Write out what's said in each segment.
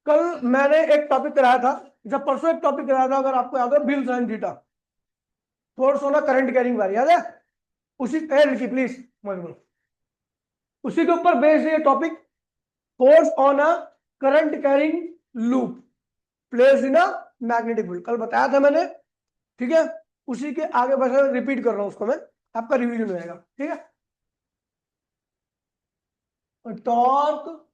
कल मैंने एक टॉपिक कराया था, जब परसों एक टॉपिक कराया था, अगर आपको याद है, bill sine theta, force on a current carrying wire, याद है? उसी लिखी प्लीज, उसी के ऊपर बेस्ड ये topic, force on a current carrying loop place in a magnetic field, कल बताया था मैंने। ठीक है, उसी के आगे बस रिपीट कर रहा हूं उसको मैं, आपका रिवीजन हो जाएगा। ठीक है, torque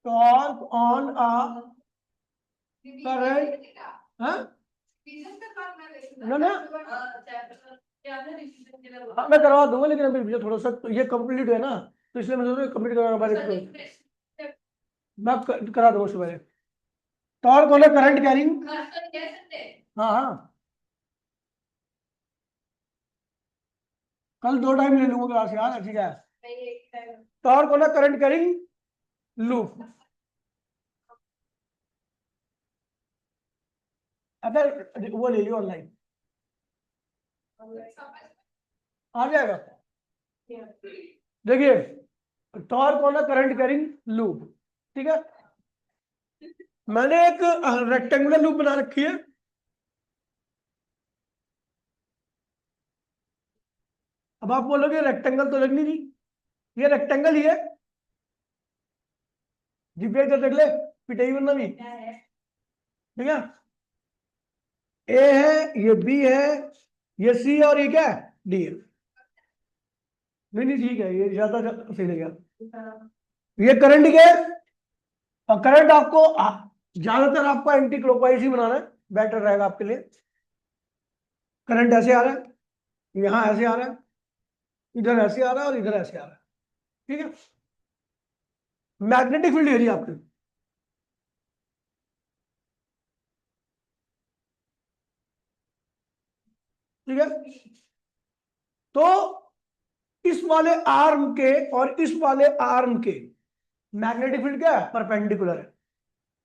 torque on a current, हाँ ना ना, हाँ, मैं करवा दूंगा, लेकिन अभी मुझे थोड़ा सा ये कंप्लीट है ना, तो इसलिए मैं सोच रहा हूँ कंप्लीट करवाने वाले मैं करा दूंगा उससे पहले। Torque on a current carrying, हाँ हाँ, कल 2 टाइम ले लूंगा क्लास, यार ठीक है। Torque on a current carrying loop, अगर वो ले लियो ऑनलाइन आ जाएगा। देखिए, torque on a current carrying loop, ठीक है, मैंने एक रेक्टेंगुलर लूप बना रखी है। अब आप बोलोगे रेक्टेंगल तो लग नहीं रही, ये रेक्टेंगल ही है, जीपीआई तो देख ले, पिटाई वरना भी, ठीक है। ए है, ये बी है, ये सी, और ये क्या है, डी है। नहीं नहीं ठीक है, ये ज्यादा सही लगेगा। ये करंट क्या है, और करंट आपको ज्यादातर आपको एंटी क्लॉकवाइज ही बनाना है, बेटर रहेगा आपके लिए। करंट ऐसे आ रहा है, यहाँ ऐसे आ रहा है, इधर ऐसे आ रहा है, और इधर ऐसे आ रहा है, ठीक है। मैग्नेटिक फील्ड एरिया आपकी, ठीक है। तो इस वाले आर्म के और इस वाले आर्म के मैग्नेटिक फील्ड क्या है, परपेंडिकुलर है।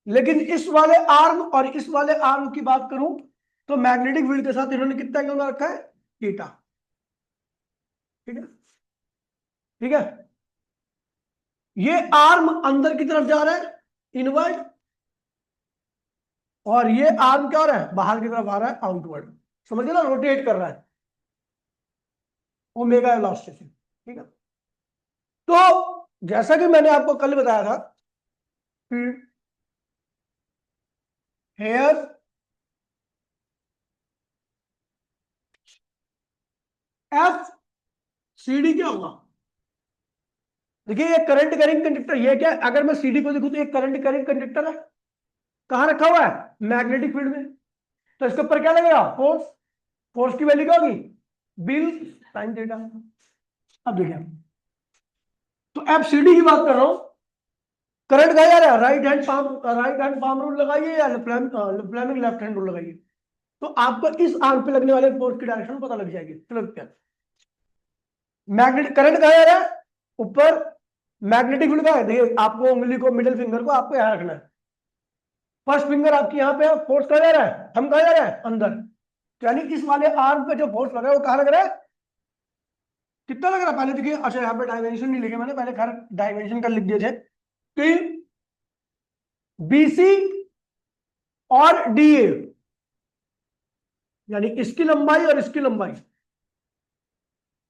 लेकिन इस वाले आर्म और इस वाले आर्म की बात करूं, तो मैग्नेटिक फील्ड के साथ इन्होंने कितना एंगल रखा है, थीटा, ठीक है, ठीक है। ये आर्म अंदर की तरफ जा रहा है, इनवर्ड, और ये आर्म क्या हो रहा है, बाहर की तरफ आ रहा है, आउटवर्ड। समझ ना, रोटेट कर रहा है, ओमेगा वेलोसिटी से, ठीक है। तो जैसा कि मैंने आपको कल बताया था, हेयर एफ सी डी क्या होगा। देखिए, ये करंट कैरिंग कंडक्टर, ये क्या है, अगर मैं सीडी को देखूं तो ये करंट कैरिंग कंडक्टर है, कहां रखा हुआ है, मैग्नेटिक फील्ड में। तो इसके ऊपर क्या लगेगा, फोर्स, फोर्स की वैल्यू क्या होगी, बिल साइन थीटा। अब देखिए, तो एफसीडी की बात कर रहा हूं, करंट कहा जा रहा है, राइट हैंड पाम रूल लगाइए या फ्लेमिंग लेफ्ट हैंड रूल लगाइए, तो आपको इस आर्म पे लगने वाले फोर्स की डायरेक्शन पता लग जाएगी। चलो क्या, मैग्नेटिक करंट कहा जा रहा है ऊपर, मैग्नेटिक फील्ड का है, देखिए आपको उंगली को, मिडिल फिंगर को आपको यहां रखना है, फर्स्ट फिंगर आपकी यहां पे है, फोर्स कहा जा रहा है, हम कहा जा रहा है अंदर, तो यानी इस वाले आर्म पे जो फोर्स लग रहा है वो कहां लग रहा है, कितना लग रहा है, पहले देखिए। अच्छा, यहाँ पे डायमेंशन नहीं लिखे मैंने, पहले खैर डायमेंशन कर लिख दिए थे कि बीसी और डीए, यानी इसकी लंबाई और इसकी लंबाई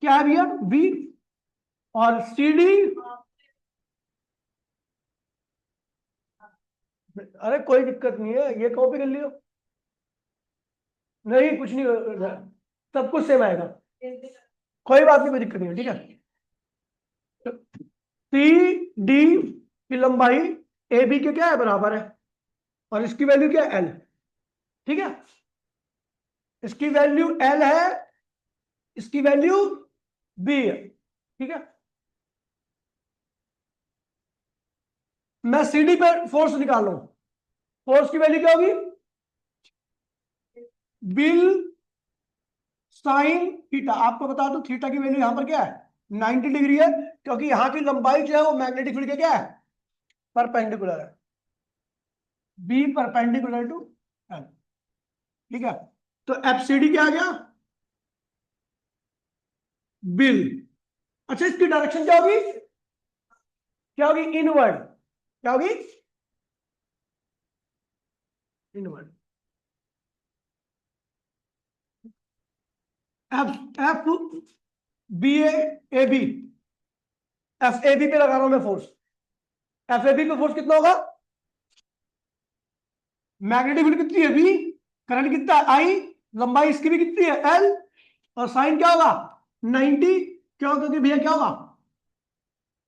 क्या है भैया, बी, और सी डी, अरे कोई दिक्कत नहीं है, ये कॉपी कर लियो, नहीं कुछ नहीं सब कुछ सेम आएगा, कोई बात नहीं, कोई दिक्कत नहीं है, ठीक है। सी डी की लंबाई ए बी के क्या है, बराबर है, और इसकी वैल्यू क्या है, एल, ठीक है। इसकी वैल्यू एल है, इसकी वैल्यू बी है, ठीक है। मैं सी डी पर फोर्स निकाल रहा हूं, फोर्स की वैल्यू क्या होगी, बिल साइन थीटा। आपको बता दूं, थीटा की वैल्यू यहां पर क्या है, 90 डिग्री है, क्योंकि यहां की लंबाई जो है वो मैग्नेटिक फील्ड के क्या है, परपेंडिकुलर है, बी परपेंडिकुलर टू एल, ठीक है। तो एफसीडी क्या आ गया, बिल। अच्छा, इसकी डायरेक्शन क्या होगी, क्या होगी? इनवर्ड। क्या होगी? Inward. F f b a b, f a b पे लगा रहा हूं मैं फोर्स। एफ ए बी पे फोर्स कितना होगा? मैग्नेटिक फील्ड कितनी है? V। करंट कितना है? I। लंबाई इसकी भी कितनी है? L। और साइन क्या होगा? 90। क्यों? क्योंकि भैया क्या होगा,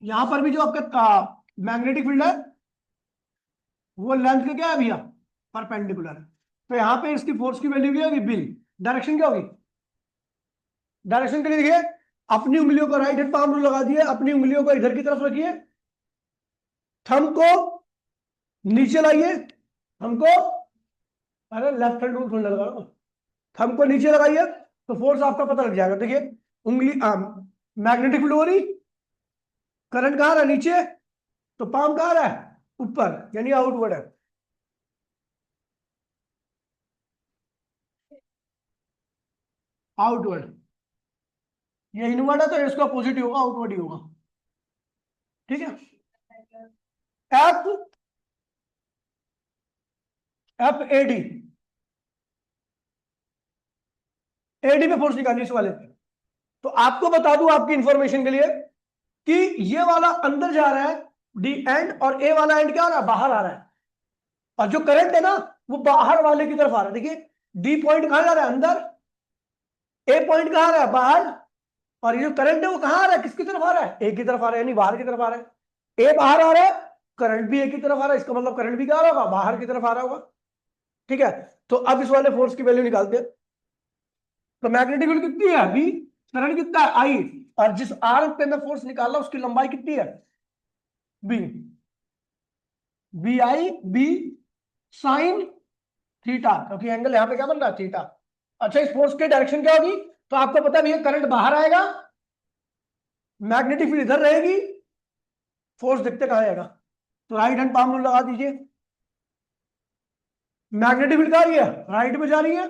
यहां पर भी जो आपका मैग्नेटिक फील्ड है वो लेंथ का क्या है भैया? परपेंडिकुलर। तो यहां पे इसकी फोर्स की वैल्यू क्या होगी? बिल। डायरेक्शन क्या होगी? डायरेक्शन के लिए देखिए, अपनी उंगलियों को राइट हैंड पाम रूल लगा दिए, अपनी उंगलियों को इधर की तरफ रखिए, थंब को नीचे लाइए, हमको, अरे लेफ्ट हैंड रूल थोड़ा लगा, थंब को नीचे लगाइए तो फोर्स आपका पता लग जाएगा। देखिए उंगली मैग्नेटिक फील्ड हो रही, करंट कहां रहा है? नीचे। तो पाम कहां रहा है? ऊपर, यानी आउटवर्ड है। आउटवर्ड। ये इनवर्ड है तो इसका अपोजिट ही होगा, आउटवर्ड ही होगा। ठीक है। एफ एफ एडी, एडी पे फोर्स निकालिए इस वाले पे। तो आपको बता दूं आपकी इंफॉर्मेशन के लिए कि ये वाला अंदर जा रहा है डी एंड, और ए वाला एंड क्या हो रहा है? बाहर आ रहा है। और जो करंट है ना वो बाहर वाले की तरफ आ रहा है। देखिए डी पॉइंट कहां जा रहा है? अंदर। ए पॉइंट कहां आ रहा है? बाहर। और ये जो करंट है वो कहां आ रहा है? किसकी तरफ आ रहा है? ए की तरफ आ रहा है, यानी बाहर की तरफ आ रहा है। ए बाहर आ रहा है, करंट भी ए की तरफ आ रहा है, इसका मतलब करंट भी क्या आ रहा होगा? बाहर की तरफ आ रहा होगा। ठीक है। तो अब इस वाले फोर्स की वैल्यू निकालते हैं। तो मैग्नेटिक फील्ड कितनी है? बी। करंट कितना है? आई। और जिस आर्म पे मैं फोर्स निकाल रहा हूं उसकी लंबाई कितनी है? B. B i b sine theta, क्योंकि एंगल यहां पे क्या बन रहा है? थीटा। अच्छा, इस फोर्स की डायरेक्शन क्या होगी? तो आपको पता भी है करंट बाहर आएगा, मैग्नेटिक फील्ड इधर रहेगी, फोर्स दिखते कहां आएगा? तो राइट हैंड पाम रूल लगा दीजिए। मैग्नेटिक फील्ड कहां आ रही है? राइट में जा रही है,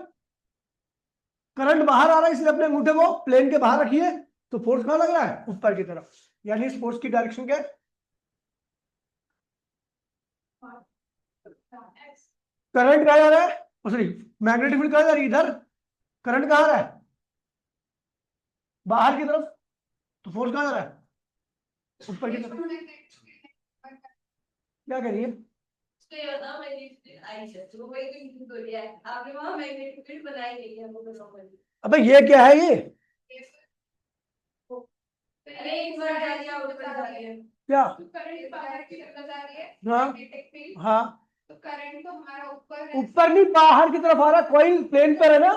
करंट बाहर आ रहा है, इसलिए अपने अंगूठे को प्लेन के बाहर रखिए, तो फोर्स कहां लग रहा है? ऊपर की तरफ। यानी इस फोर्स की डायरेक्शन क्या है? करंट कहां जा रहा है? सॉरी, मैग्नेटिक फील्ड कहां जा रही है? इधर। करंट कहां आ रहा है? बाहर की तरफ। तो फोर्स कहां जा रहा है? ऊपर की तरफ। क्या कह रही है? अबे ये क्या है ये? क्या? हाँ हाँ। तो करंट तो हमारा ऊपर नहीं बाहर की तरफ आ रहा है, कॉइल प्लेन पर है ना,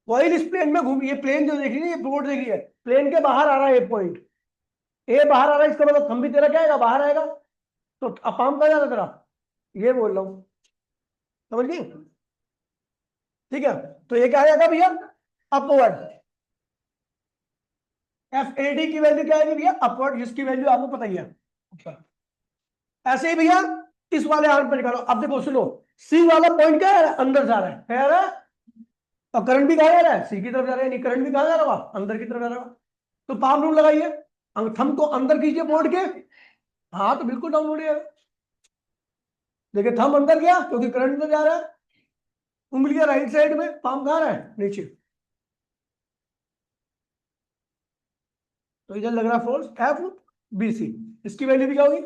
कॉइल इस प्लेन में घूम, ये प्लेन जो देख रही है, ये बोर्ड देख रही है, प्लेन के बाहर आ रहा है ये पॉइंट, ए बाहर आ रहा है, इसका मतलब थंब भी तेरा क्या आएगा? बाहर आएगा। तो अपाम का जाना तेरा, ये बोल रहा हूं, समझ गई? ठीक है। तो ये क्या आएगा भैया? अपवर्ड। एफ ए डी की वैल्यू क्या आएगी भैया? अपवर्ड, जिसकी वैल्यू आपको पता ही है। ऐसे ही भैया इस वाले आर्म पर निकालो। अब देखो सुनो, सी वाला पॉइंट क्या है? अंदर जा रहा है, है ना? और करंट भी कहा जा रहा है? सी की तरफ जा रहा है, नहीं करंट भी कहा जा रहा होगा? अंदर की तरफ जा रहा होगा। तो पाम रूल लगाइए, थंब को अंदर कीजिए बोर्ड के, हाँ तो बिल्कुल डाउन हो रही है। देखिए थंब अंदर गया क्योंकि करंट अंदर जा रहा है, उंगलियां राइट साइड में, पाम कहां रहा है? नीचे। तो इधर लग रहा फोर्स एफ बी सी, इसकी वैल्यू भी क्या होगी?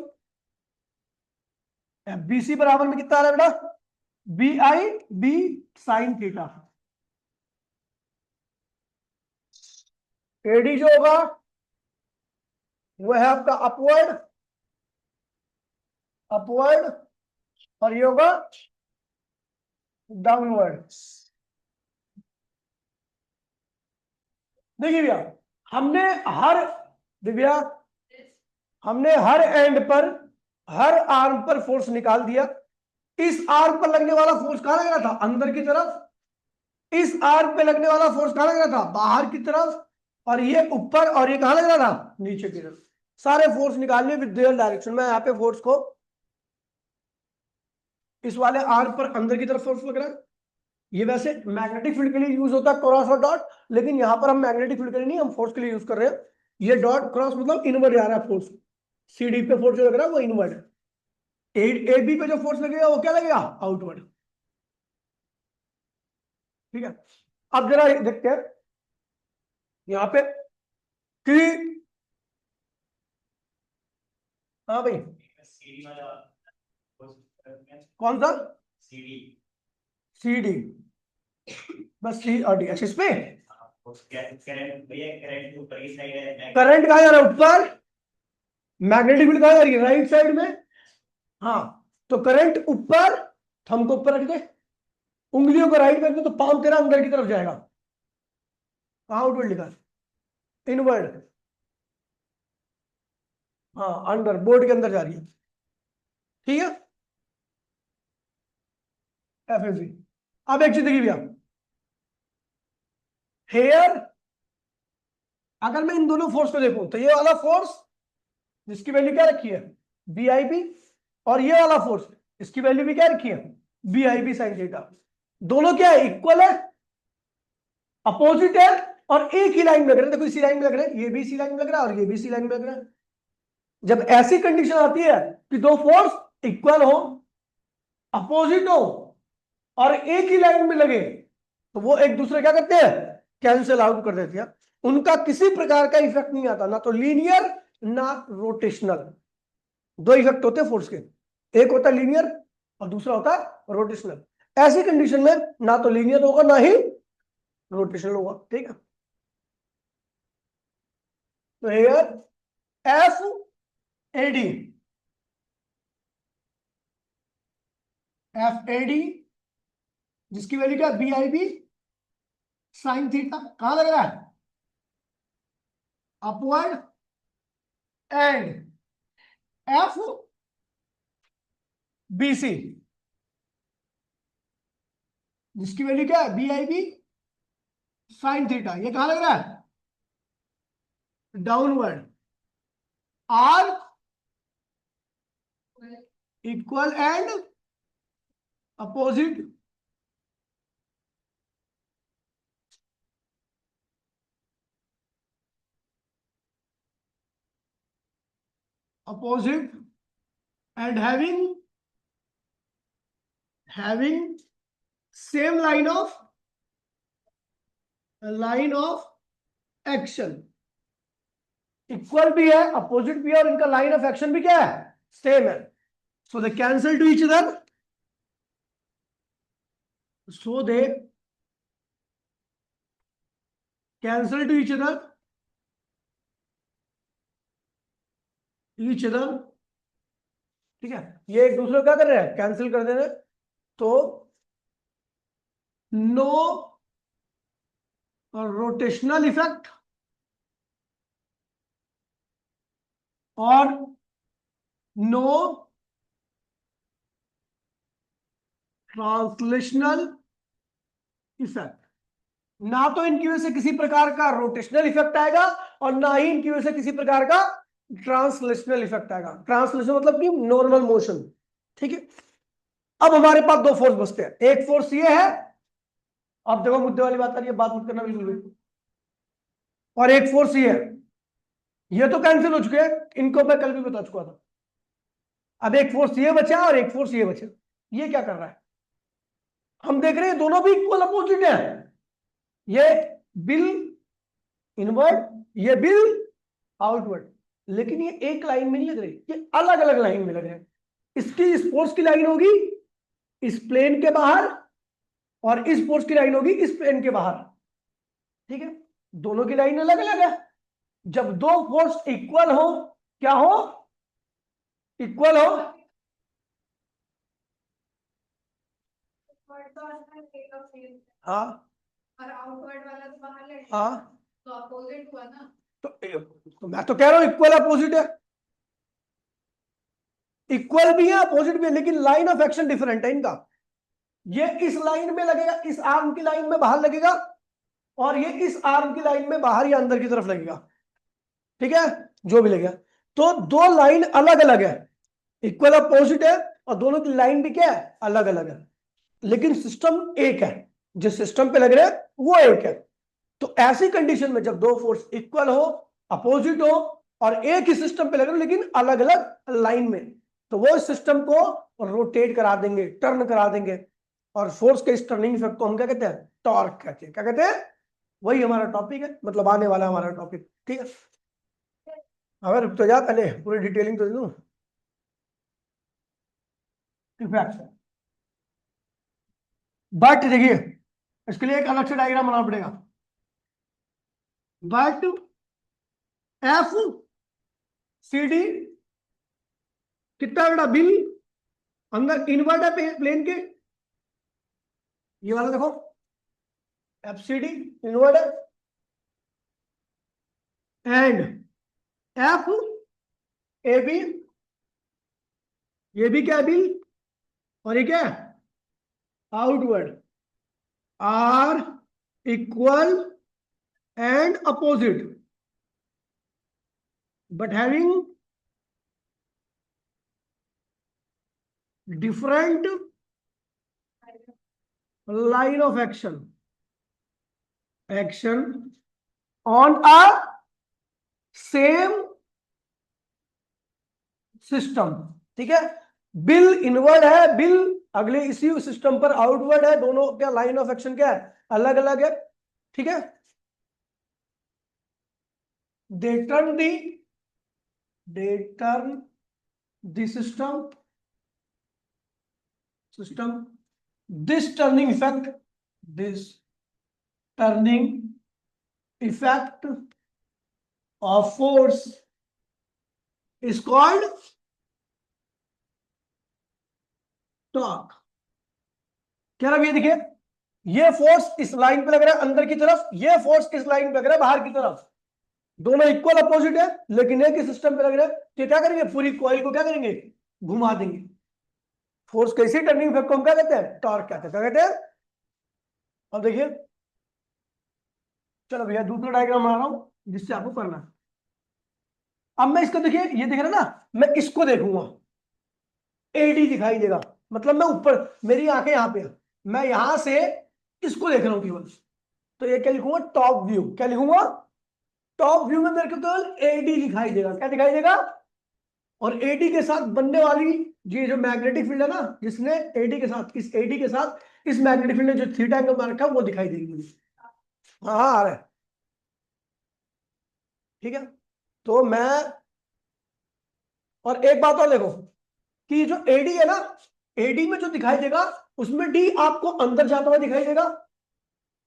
एफ बी सी बराबर में कितना आ रहा है बेटा? B i b sine theta. AD जो होगा वो है आपका अपवर्ड, अपवर्ड, और ये होगा डाउनवर्ड। देखिए भैया, हमने हर, दिव्या, हमने हर एंड पर, हर आर्म पर फोर्स निकाल दिया। इस आर्म पर लगने वाला फोर्स कहां लग रहा था? अंदर की तरफ। इस आर्म पे लगने वाला फोर्स कहां लग रहा था? बाहर की तरफ। और ये ऊपर, और ये कहां लग रहा था? नीचे की तरफ। सारे फोर्स निकालने विद देयर डायरेक्शन में। यहाँ पे फोर्स को, इस वाले आर्म पर अंदर की तरफ फोर्स लग रहा है। ये वैसे मैग्नेटिक फील्ड के लिए यूज होता है क्रॉस और डॉट, लेकिन यहां पर हम मैग्नेटिक फील्ड के लिए नहीं, हम फोर्स के लिए यूज कर रहे हैं। ये डॉट क्रॉस मतलब इनवर्ड जा रहा है फोर्स, CD पे फोर्स जो लग रहा है वो इनवर्ड, AB पे जो फोर्स लगेगा वो क्या लगेगा, आउटवर्ड। ठीक है, अब जरा देखते हैं यहां पे कि, हाँ भाई कौन सा, CD, बस C और D। अच्छा इसमें करंट कहा जा रहा है ऊपर, मैग्नेटिक फील्ड कहा जा रही है राइट साइड में। हाँ, तो करंट ऊपर, थंब को ऊपर रख दे, उंगलियों को राइट कर दे, तो पाम तेरा अंदर की तरफ जाएगा। कहाँ आउटवर्ड लिखा है, इनवर्ड, हाँ अंदर, बोर्ड के अंदर जा रही है। ठीक है, FFV। अब एक चीज देखिए भैया, हेयर अगर मैं इन दोनों फोर्स को देखूं तो ये वाला फोर्स जिसकी वैल्यू क्या रखी है, BIB, और ये वाला फोर्स इसकी वैल्यू भी क्या रखी है, BIB sin थीटा। दोनों क्या है, इक्वल है, अपोजिट है, और एक ही लाइन में लग रहे हैं। देखो इसी लाइन में लग रहे हैं, ये भी इसी लाइन में लग रहा है और ये भी इसी लाइन में लग रहा है। जब ऐसी कंडीशन आती है कि दो फोर्स इक्वल हो, अपोजिट हो, और एक ही लाइन में लगे, तो वो एक दूसरे क्या करते हैं, कैंसिल आउट कर देते हैं। उनका किसी प्रकार का इफेक्ट नहीं आता, ना तो लीनियर ना रोटेशनल। दो इफेक्ट होते हैं फोर्स के, एक होता है लीनियर और दूसरा होता है रोटेशनल। ऐसी कंडीशन में ना तो लीनियर होगा ना ही रोटेशनल होगा। ठीक है, तो हियर FAD, FAD जिसकी वैल्यू क्या, BIB साइन थीटा, कहां लग रहा है, अपवर्ड, एंड FBC जिसकी वैल्यू क्या है, BIB साइन थीटा, ये कहां लग रहा है, downward. Are equal and opposite, opposite and having same line of action. Equal भी है, अपोजिट भी है, और इनका लाइन ऑफ एक्शन भी क्या है, सेम है। So they cancel to each other, so they cancel to each other, ठीक है, ये एक दूसरे को क्या कर रहे हैं, कैंसिल कर दे रहे हैं। तो नो रोटेशनल इफेक्ट और नो ट्रांसलेशनल इफेक्ट। ना तो इनकी वजह से किसी प्रकार का रोटेशनल इफेक्ट आएगा और ना ही इनकी वजह से किसी प्रकार का ट्रांसलेशनल इफेक्ट आएगा। ट्रांसलेशन मतलब कि नॉर्मल मोशन। ठीक है, अब हमारे पास दो फोर्स बचते हैं। एक फोर्स ये है, अब देखो मुद्दे वाली बात आ रही है, बात मत करना बिल्कुल भी। और एक फोर्स ये है, ये तो कैंसिल हो चुके हैं, इनको मैं कल भी बता चुका था। अब एक फोर्स ये बचा और एक फोर्स ये बचा। ये क्या कर रहा है, हम देख रहे हैं दोनों भी इक्वल अपोजिट है। ये बिल इनवर्ड, ये बिल आउटवर्ड, लेकिन ये एक लाइन में नहीं लग रहे, ये अलग अलग लाइन में लग रहे हैं। इसकी इस फोर्स की लाइन होगी इस प्लेन के बाहर, और इस फोर्स की लाइन होगी इस प्लेन के बाहर। ठीक है, दोनों की लाइन अलग अलग है। जब दो फोर्स इक्वल हो, क्या हो, इक्वल हो, हाँ और आउटवर्ड वाला तो बाहर ले, हाँ, तो अपोजिट हुआ ना। तो मैं तो कह रहा हूं इक्वल अपोजिट है, इक्वल भी है अपोजिट भी है, लेकिन लाइन ऑफ एक्शन डिफरेंट है इनका। ये इस लाइन में लगेगा, इस आर्म की लाइन में बाहर लगेगा, और ये इस आर्म की लाइन में बाहर या अंदर की तरफ लगेगा। ठीक है, जो भी लगेगा। तो दो लाइन अलग अलग है, इक्वल अपोजिट है, और दोनों की लाइन भी क्या है, अलग अलग है, लेकिन सिस्टम एक है। जिस सिस्टम पे लग रहे हैं वो एक है। तो ऐसी कंडीशन में जब दो फोर्स इक्वल हो, अपोजिट हो, और एक ही सिस्टम पे लग रहे हो लेकिन अलग अलग लाइन में, तो वो सिस्टम को रोटेट करा देंगे, टर्न करा देंगे। और फोर्स के इस टर्निंग इफेक्ट को हम क्या कहते हैं? टॉर्क कहते हैं। क्या कहते हैं? वही हमारा टॉपिक है, मतलब आने वाला हमारा टॉपिक। ठीक है, अगर रुक तो जा, पहले पूरी डिटेलिंग तो दे दूं। इफेक्ट, बट देखिए इसके लिए एक अलग से डायग्राम बनाना पड़ेगा। बट एफ सी डी कितना बड़ा बिल अंदर इनवर्ट है प्लेन के, ये वाला देखो एफ सी डी इनवर्ट है, एंड एफ ए बी, ये भी क्या है? बिल। और ये क्या है? Outward, are equal and opposite, but having different line of action on a same system। ठीक है, बिल इनवर्ड है, बिल अगले इसी सिस्टम पर आउटवर्ड है, दोनों क्या लाइन ऑफ एक्शन क्या है? अलग अलग है। ठीक है, they turn the system this turning effect of force is called torque। क्या रहा? ये देखिए, ये फोर्स इस लाइन पे लग रहा है अंदर की तरफ, ये फोर्स इस लाइन पे लग रहा है बाहर की तरफ, दोनों इक्वल अपोजिट है लेकिन एक ही सिस्टम पे लग रहा है। तो क्या करेंगे? पूरी कॉइल को क्या करेंगे? घुमा देंगे। फोर्स कैसी टर्निंग इफेक्ट को हम क्या कहते हैं? टॉर्क कहते हैं। क्या कहते हैं? अब देखिए, चलो भैया दूसरा डायग्राम बना रहा हूं जिससे आपको करना है। अब मैं इसको देखिए, ये देख रहे ना, मैं इसको देखूंगा, एडी दिखाई देगा, मतलब मैं ऊपर, मेरी आंखें यहां पे है, मैं यहां से इसको देख रहा हूं केवल। तो ये क्या लिखूंगा? Top view. क्या लिखूंगा? टॉप व्यू में मेरे को केवल एडी दिखाई देगा। क्या दिखाई देगा? और एडी के साथ बनने वाली ये जो मैग्नेटिक फील्ड है ना, जिसने एडी के साथ, इस एडी के साथ इस मैग्नेटिक फील्ड ने जो थीटा एंगल बना रखा है वो दिखाई देगी मुझे। हाँ हाँ आ रहा है। ठीक है, तो मैं, और एक बात और देखो कि जो एडी है ना, एडी में जो दिखाई देगा उसमें डी आपको अंदर जाता हुआ दिखाई देगा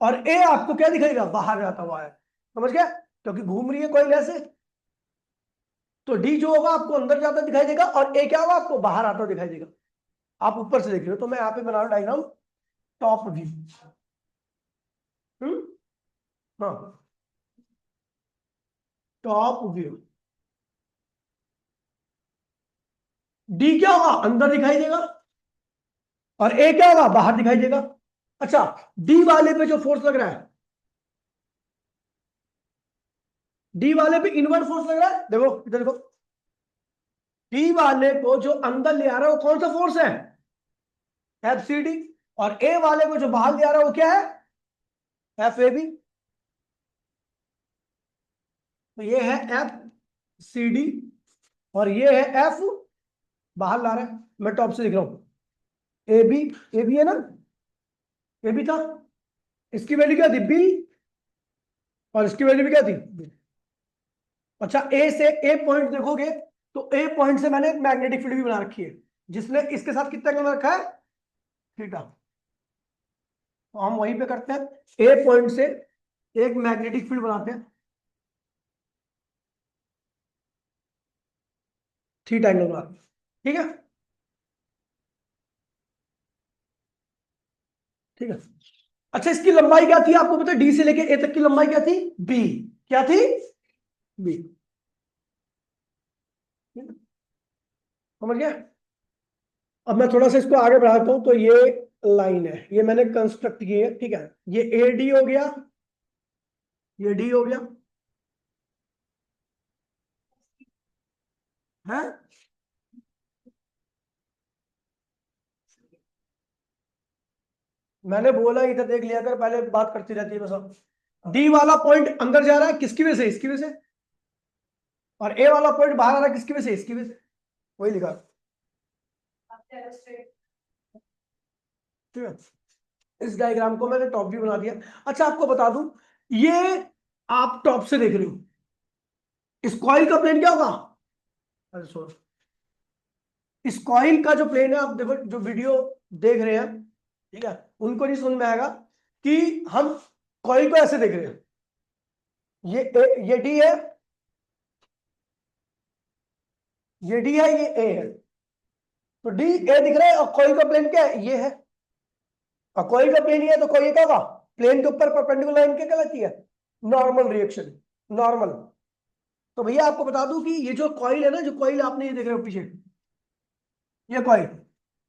और ए आपको क्या दिखाएगा? बाहर जाता हुआ है। समझ गया? क्योंकि घूम रही है कोई ऐसे, तो डी जो होगा आपको अंदर जाता दिखाई देगा और ए क्या होगा? आपको बाहर आता दिखाई देगा। आप ऊपर से देख रहे हो, तो मैं यहां पे बना रहा हूं डायग्राम टॉप व्यू। हाँ, टॉप व्यू। डी क्या होगा? अंदर दिखाई देगा और ए क्या होगा? बाहर दिखाई देगा। अच्छा, डी वाले पे जो फोर्स लग रहा है, डी वाले पे इनवर्ट फोर्स लग रहा है, देखो इधर देखो, डी वाले को जो अंदर ले आ रहा है वो कौन सा फोर्स है? F c d. और ए वाले को जो बाहर ले आ रहा है वो क्या है? F a b. तो ये है एफ सी डी और ये है एफ बाहर ला रहा है। मैं टॉप से दिख रहा हूं, ए बी है ना, ए बी था, इसकी वैल्यू क्या थी? बी, और इसकी वैल्यू भी क्या थी? बी। अच्छा, ए से ए पॉइंट देखोगे तो ए पॉइंट से मैंने एक मैग्नेटिक फील्ड भी बना रखी है जिसने इसके साथ कितना एंगल रखा है? थीटा। तो हम वहीं पे करते हैं, ए पॉइंट से एक मैग्नेटिक फील्ड बनाते हैं, थीटा एंगल बनाते हैं। ठीक है, ठीक है। अच्छा, इसकी लंबाई क्या थी आपको पता है? डी से लेके ए तक की लंबाई क्या थी? बी। क्या थी? बी। समझ गया? अब मैं थोड़ा सा इसको आगे बढ़ाता हूं, तो ये लाइन है, ये मैंने कंस्ट्रक्ट की है। ठीक है, ये ए डी हो गया, ये डी हो गया है। मैंने बोला इधर देख लिया कर, पहले बात करती रहती है बस। डी वाला पॉइंट अंदर जा रहा है किसकी वजह से? इसकी वजह से। और ए वाला पॉइंट बाहर आ रहा है किसकी वजह से, इसकी वजह से, वही लिखा। ठीक है, इस डायग्राम को मैंने टॉप व्यू बना दिया। अच्छा आपको बता दूं, ये आप टॉप से देख रहे हो, इस कॉइल का प्लेन क्या होगा, अरे सॉरी, इस कॉइल का जो प्लेन है, आप देखो जो वीडियो देख रहे हैं, ठीक है, उनको नहीं समझ में आएगा कि हम कॉइल को ऐसे देख रहे हैं, ये डी है, ये डी है, ये ए है, तो डी ए दिख रहा है, और कॉइल का प्लेन क्या है, ये है, और कॉइल का प्लेन ये है, तो कॉइल क्या होगा, प्लेन के ऊपर परपेंडिकुलर लाइन क्या कहलाती है, नॉर्मल रिएक्शन, नॉर्मल। तो भैया आपको बता दूं कि ये जो कॉइल है ना, जो कॉइल आपने ये देख रहे हो पीछे, ये कॉइल,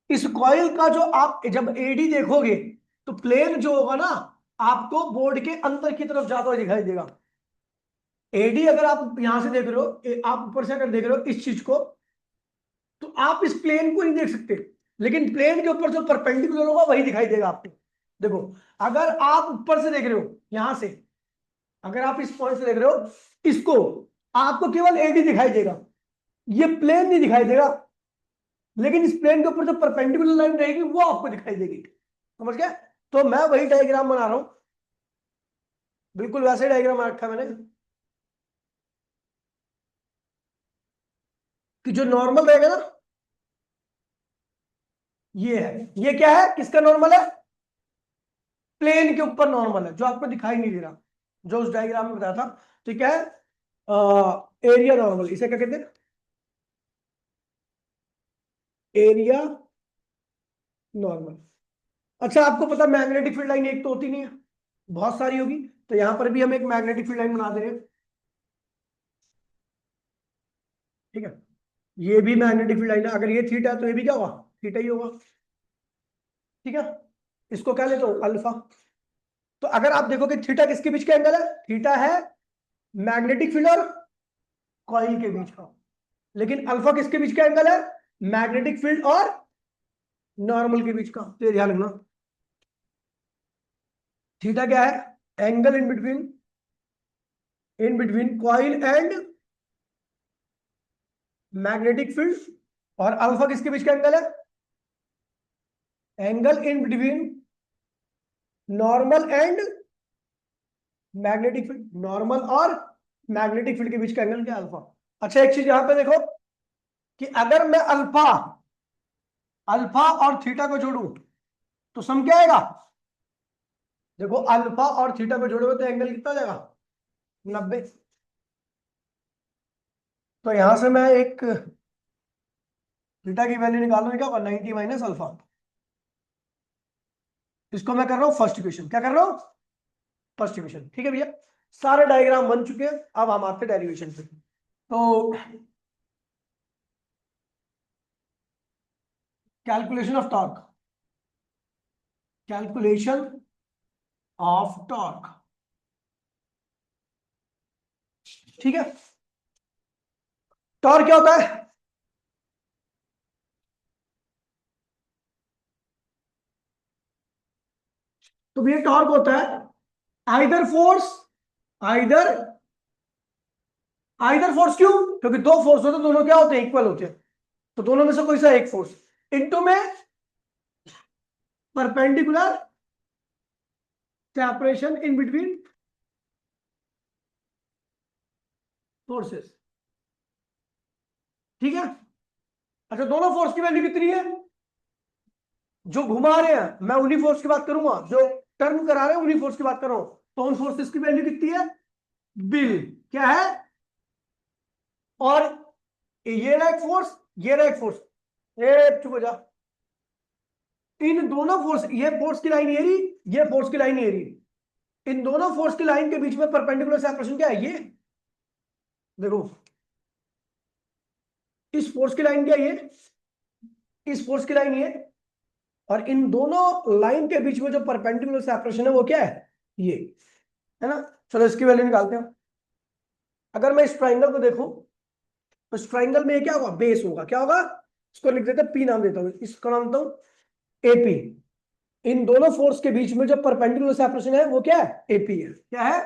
इस कॉइल का जो आप जब एडी देखोगे तो प्लेन जो होगा ना, आपको बोर्ड के अंदर की तरफ जाता हुआ दिखाई देगा। एडी अगर आप यहां से देख रहे हो, आप ऊपर से अगर देख रहे हो इस चीज को, तो आप इस प्लेन को नहीं देख सकते, लेकिन प्लेन के ऊपर जो परपेंडिकुलर होगा वही दिखाई देगा आपको। देखो, अगर आप ऊपर से देख रहे हो यहां से, अगर आप इस पॉइंट से देख रहे हो इसको, आपको केवल एडी दिखाई देगा, ये प्लेन नहीं दिखाई देगा, लेकिन इस प्लेन के ऊपर जो परपेंडिकुलर लाइन रहेगी वो आपको दिखाई देगी। समझ गए? तो मैं वही डायग्राम बना रहा हूं, बिल्कुल वैसे डायग्राम बना रखा है मैंने, कि जो नॉर्मल रहेगा ना, ये है, ये क्या है, किसका नॉर्मल है, प्लेन के ऊपर नॉर्मल है, जो आपको दिखाई नहीं दे रहा, जो उस डायग्राम में बताया था। तो क्या है, एरिया नॉर्मल, इसे क्या कहते हैं, एरिया नॉर्मल। अच्छा आपको पता मैग्नेटिक फील्ड लाइन एक तो होती नहीं है, बहुत सारी होगी, तो यहां पर भी हम एक मैग्नेटिक फील्ड लाइन बना दे रहे हैं। ठीक है, ये भी मैग्नेटिक फील्ड लाइन है, अगर ये थीटा है तो ये भी क्या होगा, थीटा ही होगा। ठीक है, इसको क्या लेते हो, अल्फा। तो अगर आप देखोगे थीटा किसके बीच का एंगल है, थीटा है मैग्नेटिक फील्ड और कॉइल के बीच का, लेकिन अल्फा किसके बीच का एंगल है, मैग्नेटिक फील्ड और नॉर्मल के बीच का। तो ये ध्यान रखना, थीटा क्या है, angle in between coil and magnetic field, और अल्फा किसके बीच का एंगल है, angle in between normal and magnetic field, normal और मैग्नेटिक फील्ड के बीच का एंगल क्या है, अल्फा। अच्छा एक चीज यहां पे देखो, कि अगर मैं अल्फा अल्फा और थीटा को जोड़ू तो सम क्या आएगा, देखो अल्फा और थीटा को जोड़ोगे तो एंगल कितना आ जाएगा, 90। तो यहां से मैं एक थीटा की वैल्यू निकालूं, क्या होगा, 90 माइनस अल्फा। इसको मैं कर रहा हूं फर्स्ट इक्वेशन, क्या कर रहा हूं, फर्स्ट इक्वेशन। ठीक है भैया, सारे डायग्राम बन चुके हैं, अब हम आते हैं डेरिवेशन पे। तो calculation of torque, calculation of torque, ठीक है। टॉर्क क्या होता है, तो भैया टॉर्क होता है either force, either either force, क्यों, क्योंकि दो फोर्स होते हैं, दोनों क्या होते हैं, इक्वल होते हैं, तो दोनों में से कोई सा एक फोर्स इनटू में perpendicular separation in between forces. ठीक है, अच्छा दोनों फोर्स की वैल्यू कितनी है, जो घुमा रहे हैं मैं उन्हीं फोर्स की बात करूंगा, जो टर्न करा रहे हैं उन्हीं फोर्स की बात कर रहा हूं, तो उन फोर्सेस की वैल्यू कितनी है, बिल क्या है, और ये रहा एक फोर्स, ये रहा एक फोर्स, ये चुप हो जा, इन दोनों फोर्स, ये फोर्स की लाइन ये रही, ये फोर्स की लाइन ये रही, इन दोनों फोर्स की लाइन के बीच में परपेंडिकुलर सेपरेशन क्या है, ये देखो, इस फोर्स की लाइन क्या है, ये इस फोर्स की लाइन ये, और इन दोनों लाइन के बीच में जो परपेंडिकुलर सेपरेशन है वो क्या है, ये है ना। चलो इसकी वैल्यू निकालते हैं। अगर मैं इस ट्राइंगल को देखूं तो इस ट्राइंगल में ये क्या होगा, बेस होगा, क्या होगा, इसको लिख देते हैं पी, नाम देता हूं, इसको नाम देता हूं एपी। इन दोनों फोर्स के बीच में जो परपेंडिकुलर सेपरेशन है वो क्या है, एपी है, क्या है,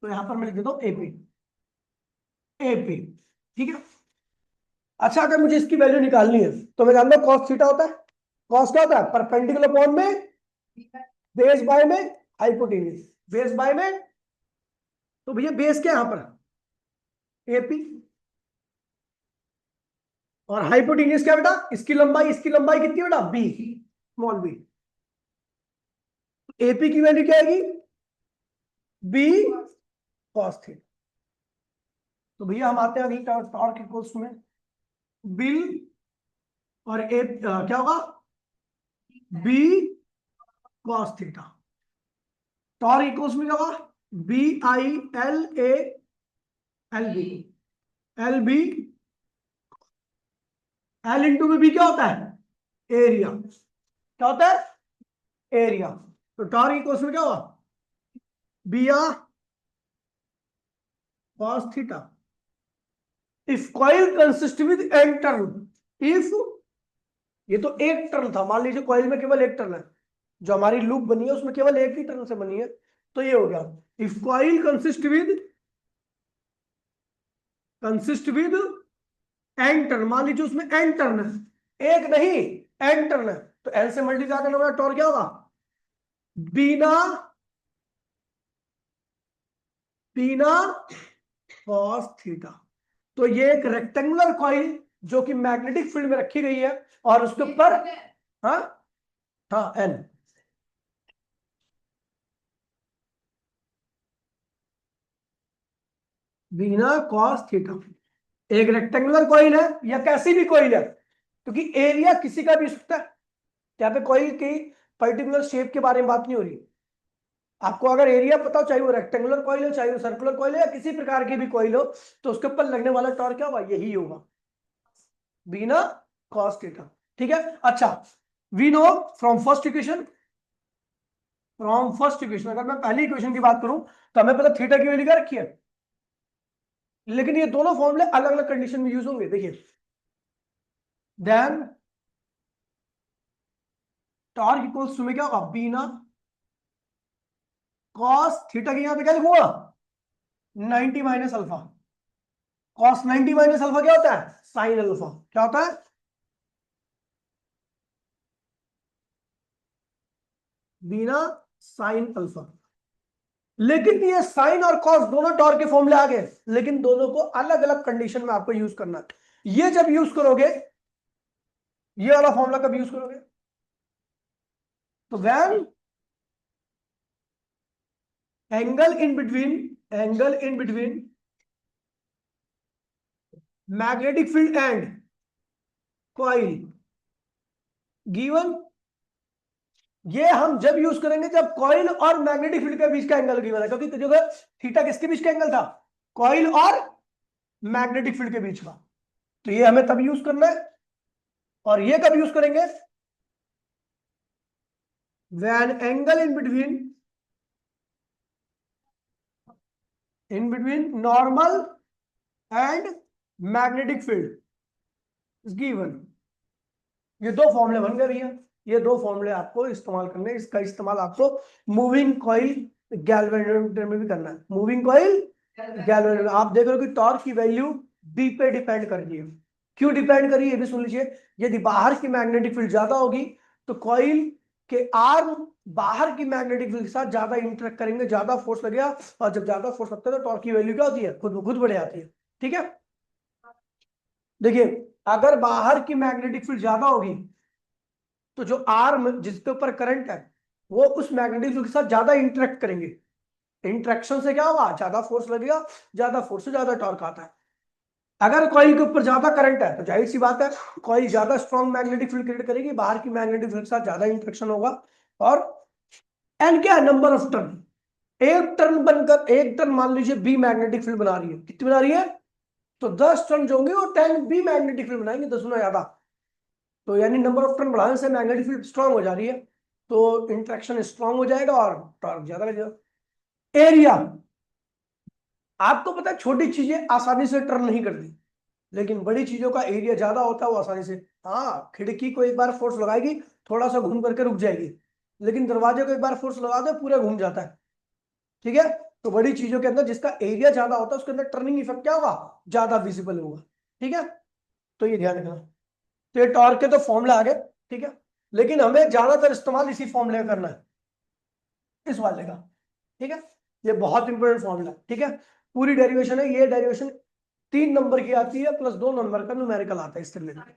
तो यहां पर मैं लिख देता हूं एपी। AP, ठीक है। अच्छा, अगर मुझे इसकी वैल्यू निकालनी है तो मैं जानता हूं कॉस थीटा होता है। कॉस क्या होता है? परपेंडिकुलर अपॉन में बेस बाय में हाइपोटेन्यूज, बेस बाय में। तो भैया बेस क्या है यहां पर? AP। और हाइपोटेन्यूज क्या बेटा? इसकी लंबाई, इसकी लंबाई कितनी बेटा? B, small b। AP की वैल्यू क्या आएगी? B cos theta. तो भैया हम आते हैं अगली टॉर्क इक्वल्स में बिल और ए क्या होगा? B cos theta. Torque equals में क्या होगा? BILA LB। L इंटू में B क्या होता है? एरिया। क्या होता है? एरिया। तो टॉर्क इक्वल्स में क्या होगा? BR cos theta if coil consist with n turn. If, ये तो एक टर्न था, मान लीजिए कॉइल में केवल एक टर्न है, जो हमारी लूप बनी है उसमें केवल एक ही टर्न से बनी है, तो ये हो गया if coil consist with n turn. मान लीजिए उसमें n टर्न है, एक नहीं n टर्न है, तो n से मल्टीप्लाई करने वाला टॉर्क क्या होगा? बीना बीना cos थीटा। तो ये एक रेक्टेंगुलर कॉइल जो कि मैग्नेटिक फील्ड में रखी गई है और उसके ऊपर, हाँ हाँ n, बीना cos थीटा एक रेक्टेंगुलर कॉइल है या कैसी भी कॉइल है, क्योंकि एरिया किसी का भी हो सकता है। यहाँ पे कॉइल की पर्टिकुलर शेप के बारे में बात नहीं हो रही। आपको अगर एरिया पता हो, चाहे वो रेक्टेंगुलर कॉइल हो, चाहे वो सर्कुलर कॉइल हो, या किसी प्रकार की भी कॉइल हो, तो उसके ऊपर लगने वाला टॉर्क क्या होगा? यही होगा, बीना cos थीटा। ठीक है। अच्छा, we know from first equation, अगर मैं पहली इक्वेशन की बात करूं तो हमें पता थीटा की वैल्यू क्या रखी है, लेकिन ये दोनों फॉर्मूले अलग अलग कंडीशन में यूज होंगे। देखिए, देन टॉर्क इक्वल्स टू में क्या होगा? बीना cos थीटा के यहां पे क्या लिखूंगा? 90 minus alpha. cos 90 minus alpha क्या होता है? Sine alpha. क्या होता है? बीना साइन अल्फा। लेकिन ये साइन और कॉस दोनों टॉर्क के फॉर्मूले आ गए, लेकिन दोनों को अलग अलग कंडीशन में आपको यूज करना है। ये जब यूज करोगे, ये वाला फॉर्मूला कब यूज करोगे? तो when angle in between magnetic field and coil given, ये हम जब यूज करेंगे जब कॉइल और मैग्नेटिक फील्ड के बीच का एंगल गिवन है, क्योंकि जो थीटा किसके बीच का एंगल था? कॉइल और मैग्नेटिक फील्ड के बीच का। तो ये हमें तब यूज करना है। और ये कब यूज करेंगे? When angle in between normal and magnetic field is given. ये दो फॉर्मूले बन गए भैया। ये दो फॉर्मूले आपको इस्तेमाल करने, इसका इस्तेमाल आपको मूविंग कॉइल गैल्वेनोमीटर में भी करना है। मूविंग कॉइल गैल्वेनोमीटर, आप देख रहे हो कि टॉर्क की वैल्यू बी पे डिपेंड कर रही है। क्यों डिपेंड करिए ये भी सुन लीजिए। यदि बाहर की मैग्नेटिक फील्ड ज्यादा होगी तो कॉइल के आर्म बाहर की मैग्नेटिक फील्ड के साथ ज्यादा इंटरेक्ट करेंगे, ज्यादा फोर्स लगेगा, और जब ज्यादा फोर्स लगता है तो टॉर्क की वैल्यू क्या होती है? खुद ब खुद बढ़ जाती है। ठीक है। देखिए, अगर बाहर की मैग्नेटिक फील्ड ज्यादा होगी तो जो आर्म जिसके ऊपर करंट है वो उस मैग्नेटिक फील्ड के साथ ज्यादा इंटरेक्ट करेंगे। इंटरेक्शन से क्या होगा? ज्यादा फोर्स लगेगा, ज्यादा फोर्स से ज्यादा टॉर्क आता है। अगर कॉइल के ऊपर ज्यादा करंट है तो जाहिर सी बात है कॉइल ज्यादा स्ट्रॉन्ग मैग्नेटिक फील्ड क्रिएट करेगी, बाहर की मैग्नेटिक फील्ड के साथ ज्यादा इंटरेक्शन होगा। और एन क्या है? Number of turn. एक टर्न बनकर, एक टर्न मान लीजिए बी मैग्नेटिक फील्ड बना रही है, कितनी बना रही है? तो 10 टर्न जो होंगे वो 10 बी मैग्नेटिक फील्ड बनाएंगे, 10 गुना ज्यादा। तो यानी नंबर ऑफ टर्न बढ़ाने से मैग्नेटिक फील्ड स्ट्रांग हो जा रही है, तो इंट्रैक्शन स्ट्रांग हो जाएगा और टॉर्क ज्यादा लगेगा। एरिया, आपको पता है छोटी चीजें आसानी से टर्न नहीं करती, लेकिन बड़ी चीजों का एरिया ज्यादा होता है, वो आसानी से, हाँ खिड़की को एक बार फोर्स लगाएगी थोड़ा सा घूम करके रुक जाएगी, लेकिन दरवाजे को एक बार फोर्स लगा दो पूरा घूम जाता है। ठीक है। तो बड़ी चीजों के अंदर जिसका एरिया ज्यादा होता है उसके अंदर टर्निंग इफेक्ट क्या होगा, ज्यादा विजिबल होगा। ठीक है, तो ये ध्यान रखना। तो ये टॉर्क के तो फॉर्मूला आ गए, ठीक है, लेकिन हमें ज्यादातर इस्तेमाल इसी फॉर्मूले का करना है, इस वाले का। ठीक है, ये बहुत इंपॉर्टेंट फॉर्मूला है। ठीक है, पूरी डेरिवेशन है, ये डेरिवेशन 3 नंबर की आती है प्लस 2 नंबर का न्यूमेरिकल आता है इससे रिलेटेड।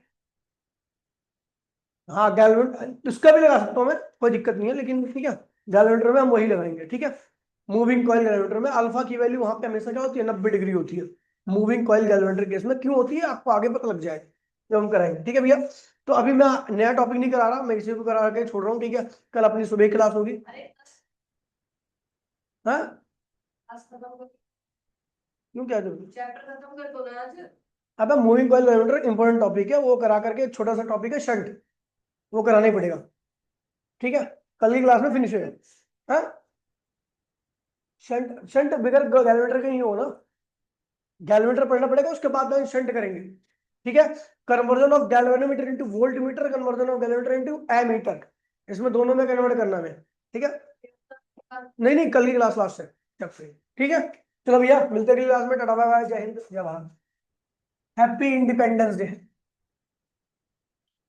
हाँ गैल्वेन इसका भी लगा सकता हूँ मैं, कोई दिक्कत नहीं है, लेकिन ठीक है गैल्वेनोमीटर में हम वही लगाएंगे। ठीक है, मूविंग कॉइल गैल्वेनोमीटर में अल्फा की वैल्यू वहां पे हमेशा क्या होती है, 90 डिग्री होती है। मूविंग कॉइल गैल्वेनोमीटर केस में क्यों होती है आपको आगे पता लग जाएगा जब हम कराएंगे। ठीक है भैया, तो अभी मैं नया टॉपिक नहीं करा रहा, मैं इसी को करा के छोड़ रहा हूँ। ठीक है, कल अपनी सुबह क्लास होगी। अरे हाँ आज खत्म कर, क्यों, क्या जरूरी। चैप्टर खत्म कर दो ना आज। अब moving coil galvanometer important topic है, वो करा करके एक छोटा सा टॉपिक है शंट, वो कराना ही पड़ेगा। ठीक है, कल की क्लास में फिनिश होगा। हाँ शंट शंट बिगर गैल्वेनोमीटर का ही हो ना, गैल्वेनोमीटर पढ़ना पड़ेगा उसके बाद में शंट करेंगे। ठीक है, conversion of galvanometer into voltmeter, conversion of galvanometer into ammeter, इसमें दोनों में कन्वर्ट करना है। ठीक है, नहीं नहीं कल की क्लास लास्ट है चैप्टर। ठीक है, चलो भैया मिलते हैं अगली क्लास में, टाटा बाय बाय, जय हिंद जय भारत, हैप्पी इंडिपेंडेंस डे।